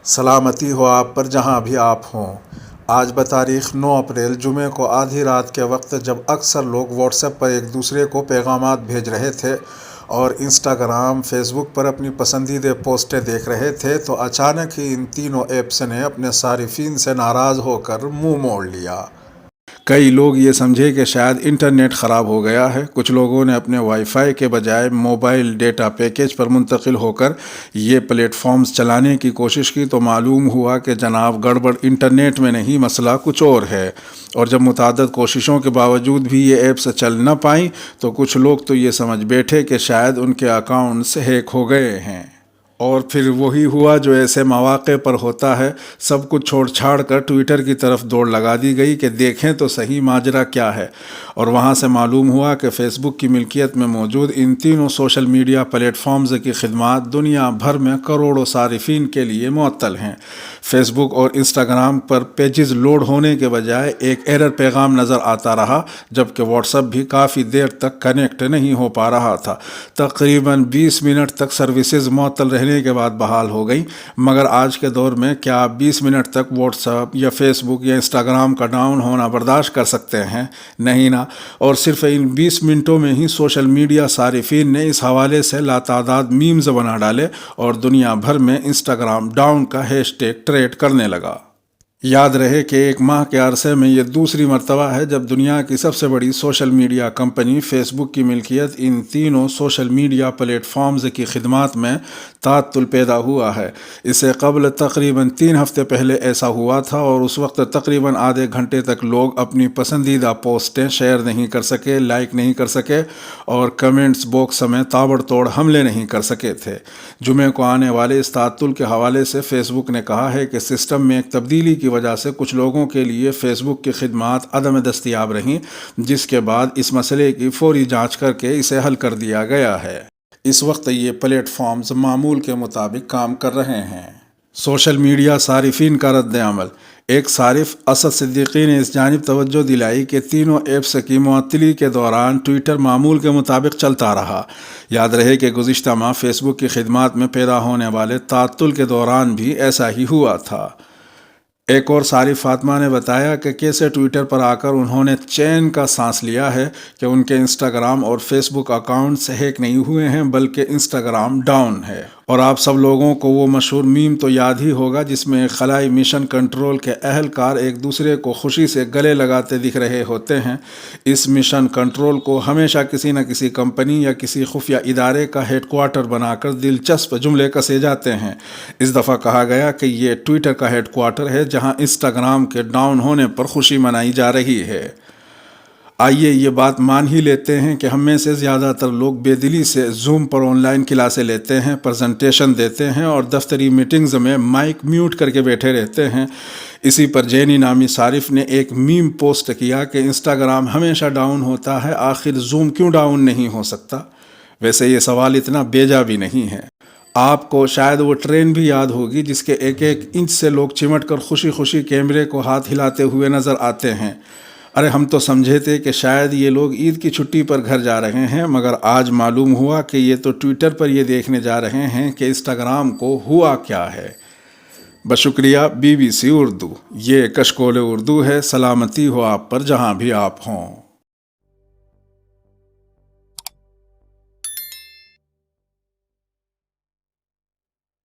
سلامتی ہو آپ پر جہاں بھی آپ ہوں۔ آج بتاریخ 9 اپریل جمعے کو آدھی رات کے وقت جب اکثر لوگ واٹس ایپ پر ایک دوسرے کو پیغامات بھیج رہے تھے اور انسٹاگرام، فیس بک پر اپنی پسندیدہ پوسٹیں دیکھ رہے تھے تو اچانک ہی ان تینوں ایپس نے اپنے صارفین سے ناراض ہو کر منہ موڑ لیا۔ کئی لوگ یہ سمجھے کہ شاید انٹرنیٹ خراب ہو گیا ہے۔ کچھ لوگوں نے اپنے وائی فائی کے بجائے موبائل ڈیٹا پیکیج پر منتقل ہو کر یہ پلیٹ فارمز چلانے کی کوشش کی تو معلوم ہوا کہ جناب گڑبڑ انٹرنیٹ میں نہیں، مسئلہ کچھ اور ہے۔ اور جب متعدد کوششوں کے باوجود بھی یہ ایپس چل نہ پائیں تو کچھ لوگ تو یہ سمجھ بیٹھے کہ شاید ان کے اکاؤنٹس ہیک ہو گئے ہیں۔ اور پھر وہی ہوا جو ایسے مواقع پر ہوتا ہے، سب کچھ چھوڑ چھاڑ کر ٹویٹر کی طرف دوڑ لگا دی گئی کہ دیکھیں تو صحیح ماجرا کیا ہے۔ اور وہاں سے معلوم ہوا کہ فیس بک کی ملکیت میں موجود ان تینوں سوشل میڈیا پلیٹ فارمز کی خدمات دنیا بھر میں کروڑوں صارفین کے لیے معطل ہیں۔ فیس بک اور انسٹاگرام پر پیجز لوڈ ہونے کے بجائے ایک ایرر پیغام نظر آتا رہا، جبکہ واٹس ایپ بھی کافی دیر تک کنیکٹ نہیں ہو پا رہا تھا۔ تقریباً 20 منٹ تک سروسز معطل رہنے کے بعد بحال ہو گئی، مگر آج کے دور میں کیا آپ 20 منٹ تک واٹس ایپ یا فیس بک یا انسٹاگرام کا ڈاؤن ہونا برداشت کر سکتے ہیں؟ نہیں نا۔ اور صرف ان 20 منٹوں میں ہی سوشل میڈیا صارفین نے اس حوالے سے لاتعداد میمز بنا ڈالے اور دنیا بھر میں انسٹاگرام ڈاؤن کا ہیش ٹیگ ٹرینڈ کرنے لگا۔ یاد رہے کہ ایک ماہ کے عرصے میں یہ دوسری مرتبہ ہے جب دنیا کی سب سے بڑی سوشل میڈیا کمپنی فیس بک کی ملکیت ان تینوں سوشل میڈیا پلیٹ فارمز کی خدمات میں تعطل پیدا ہوا ہے۔ اس سے قبل تقریباً 3 ہفتے پہلے ایسا ہوا تھا اور اس وقت تقریباً آدھے گھنٹے تک لوگ اپنی پسندیدہ پوسٹیں شیئر نہیں کر سکے، لائک نہیں کر سکے اور کمنٹس باکس میں تابڑ توڑ حملے نہیں کر سکے تھے۔ جمعے کو آنے والے اس تعطل کے حوالے سے فیس بک نے کہا ہے کہ سسٹم میں ایک تبدیلی کی وجہ سے کچھ لوگوں کے لیے فیس بک کی خدمات عدم دستیاب رہیں، جس کے بعد اس مسئلے کی فوری جانچ کر کے اسے حل کر دیا گیا ہے۔ اس وقت یہ پلیٹ فارمز معمول کے مطابق کام کر رہے ہیں۔ سوشل میڈیا صارفین کا رد عمل۔ ایک صارف اسد صدیقی نے اس جانب توجہ دلائی کہ تینوں ایپس کی معطلی کے دوران ٹویٹر معمول کے مطابق چلتا رہا۔ یاد رہے کہ گزشتہ ماہ فیس بک کی خدمات میں پیدا ہونے والے تعطل کے دوران بھی ایسا ہی ہوا تھا۔ ایک اور صارف فاطمہ نے بتایا کہ کیسے ٹویٹر پر آ کر انہوں نے چین کا سانس لیا ہے کہ ان کے انسٹاگرام اور فیس بک اکاؤنٹس ہیک نہیں ہوئے ہیں بلکہ انسٹاگرام ڈاؤن ہے۔ اور آپ سب لوگوں کو وہ مشہور میم تو یاد ہی ہوگا جس میں ایک خلائی مشن کنٹرول کے اہلکار ایک دوسرے کو خوشی سے گلے لگاتے دکھ رہے ہوتے ہیں۔ اس مشن کنٹرول کو ہمیشہ کسی نہ کسی کمپنی یا کسی خفیہ ادارے کا ہیڈ کوارٹر بنا کر دلچسپ جملے کسے جاتے ہیں۔ اس دفعہ کہا گیا کہ یہ ٹویٹر کا ہیڈ کوارٹر ہے جہاں انسٹاگرام کے ڈاؤن ہونے پر خوشی منائی جا رہی ہے۔ آئیے یہ بات مان ہی لیتے ہیں کہ ہم میں سے زیادہ تر لوگ بے دلی سے زوم پر آن لائن کلاسیں لیتے ہیں، پریزنٹیشن دیتے ہیں اور دفتری میٹنگز میں مائک میوٹ کر کے بیٹھے رہتے ہیں۔ اسی پر جینی نامی صارف نے ایک میم پوسٹ کیا کہ انسٹاگرام ہمیشہ ڈاؤن ہوتا ہے، آخر زوم کیوں ڈاؤن نہیں ہو سکتا؟ ویسے یہ سوال اتنا بیجا بھی نہیں ہے۔ آپ کو شاید وہ ٹرین بھی یاد ہوگی جس کے ایک ایک انچ سے لوگ چمٹ کر خوشی خوشی کیمرے کو ہاتھ ہلاتے ہوئے نظر آتے ہیں۔ ارے ہم تو سمجھے تھے کہ شاید یہ لوگ عید کی چھٹی پر گھر جا رہے ہیں، مگر آج معلوم ہوا کہ یہ تو ٹویٹر پر یہ دیکھنے جا رہے ہیں کہ انسٹاگرام کو ہوا کیا ہے۔ بشکریہ BBC اردو۔ یہ کشکول اردو ہے۔ سلامتی ہو آپ پر جہاں بھی آپ ہوں۔